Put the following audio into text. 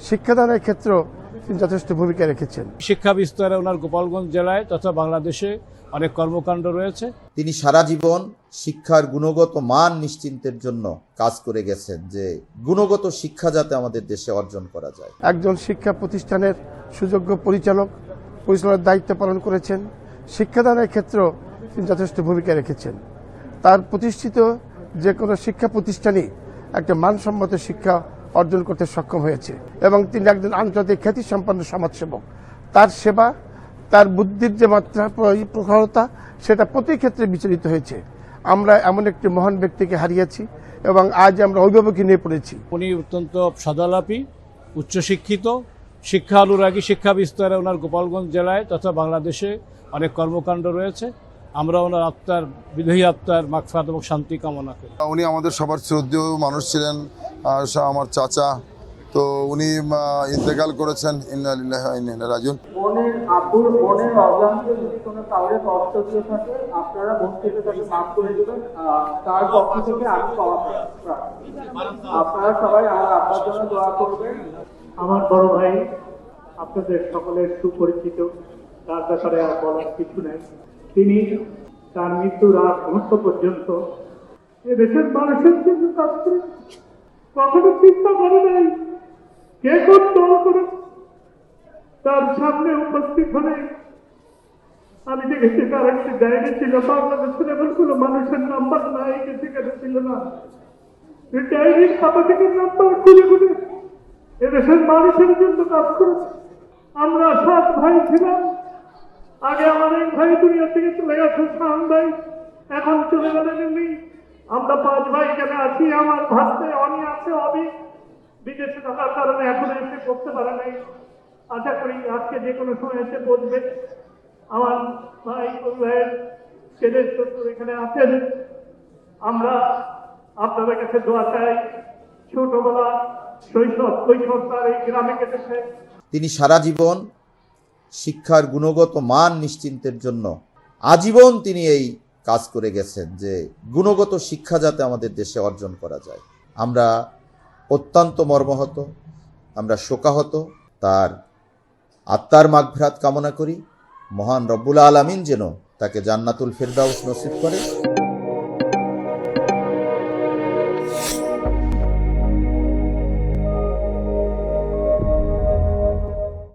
শিক্ষাদানের ক্ষেত্রেও তিনি যথেষ্ট ভূমিকা রেখেছেন। শিক্ষা বিস্তারে ওনার গোপালগঞ্জ জেলায় তথা বাংলাদেশে অনেক কর্মকাণ্ড রয়েছে। তিনি সারা জীবন শিক্ষার গুণগত মান নিশ্চিন্তের জন্য কাজ করে গেছেন, যে গুণগত শিক্ষা যাতে আমাদের দেশে অর্জন করা যায়। একজন শিক্ষা প্রতিষ্ঠানের সুযোগ্য পরিচালনার দায়িত্ব পালন করেছেন। শিক্ষাদানের ক্ষেত্রেও তিনি যথেষ্ট ভূমিকা রেখেছেন। তার প্রতিষ্ঠিত যে কোনো শিক্ষা প্রতিষ্ঠানই একটা মানসম্মত শিক্ষা অর্জন করতে সক্ষম হয়েছে এবং তিনি একজন আন্তর্জাতিক খ্যাতিসম্পন্ন সমাজসেবক। তার সেবা, তার বুদ্ধির যে মাত্রা, প্রখরতা, সেটা প্রতি ক্ষেত্রে বিচলিত হয়েছে। আমরা এমন একটি মহান ব্যক্তিকে হারিয়েছি এবং আজ আমরা অভিভাবকই নিয়ে পড়েছি। উনি অত্যন্ত সদালাপী, উচ্চশিক্ষিত, শিক্ষা অনুরাগী। শিক্ষা বিস্তারে ওনার গোপালগঞ্জ জেলায় তথা বাংলাদেশে অনেক কর্মকাণ্ড রয়েছে। আমরা ওনার আত্মার, বিদেহী আত্মার মাগফিরাত এবং শান্তি কামনা করি। উনি আমাদের সবার শ্রদ্ধেয় মানুষ ছিলেন, আমার চাচা। তো উনি ইন্তেকাল করেছেন, ইন্না লিল্লাহি ওয়া ইন্না ইলাইহি রাজিউন। বোনের অজান্তে যদি কোনো কাউরে কষ্ট দিয়ে থাকে, আপনারা মন থেকে তাকে মাফ করে দেবেন। তার পক্ষ থেকে আমি ক্ষমা প্রার্থী। আপনারা সবাই আমার আব্বার জন্য দোয়া করবেন। আমার বড় ভাই আপনাদের সকলের সুপরিচিত, তার ব্যাপারে আর বলার কিছু নেই। তিনি তার মৃত্যুর আগ মুহূর্ত পর্যন্ত এদেশের মানুষের জন্য কাজ করে, কখনো চিন্তা করে নাই কে কোন দল করে। তার সামনে উপস্থিত হলে আমি দেখেছি তার একটি ডায়েরি ছিল। বাংলাদেশের এমন কোনো মানুষের নাম্বার নাই সেখানে ছিল না। ডায়েরির খাতা থেকে নাম্বার খুলে খুলে এদেশের মানুষের জন্য কাজ করেছে। আমরা 7 ভাই ছিলাম। আগে আমার এক ভাই দুনিয়া থেকে চলে গেছে, শাম ভাই, এখন চলে গেলেন উনি। আমরা 5 ভাই এখানে আছি। আমার ভাবতে অনি আছে, অবি বিদেশে থাকার কারণে এখন এসে করতে পারে নাই। আশা করি আজকে যে কোনো সময় এসে বসবে। আমার ভাই ভাইয়ের ছেলে শ্বশুর এখানে আছেন। আমরা আপনাদের কাছে দোয়া চাই। ছোটবেলা কৈশোর তার এই গ্রামে কেটেছে। তিনি সারা জীবন শিক্ষার গুণগত মান নিশ্চিন্তের জন্য আজীবন তিনি এই কাজ করে গেছেন, যে গুণগত শিক্ষা যাতে আমাদের দেশে অর্জন করা যায়। আমরা অত্যন্ত মর্মাহত, আমরা শোকাহত। তার আত্মার মাগফিরাত কামনা করি। মহান রব্বুল আলামিন যেন তাকে জান্নাতুল ফেরদাউস নসিব করে।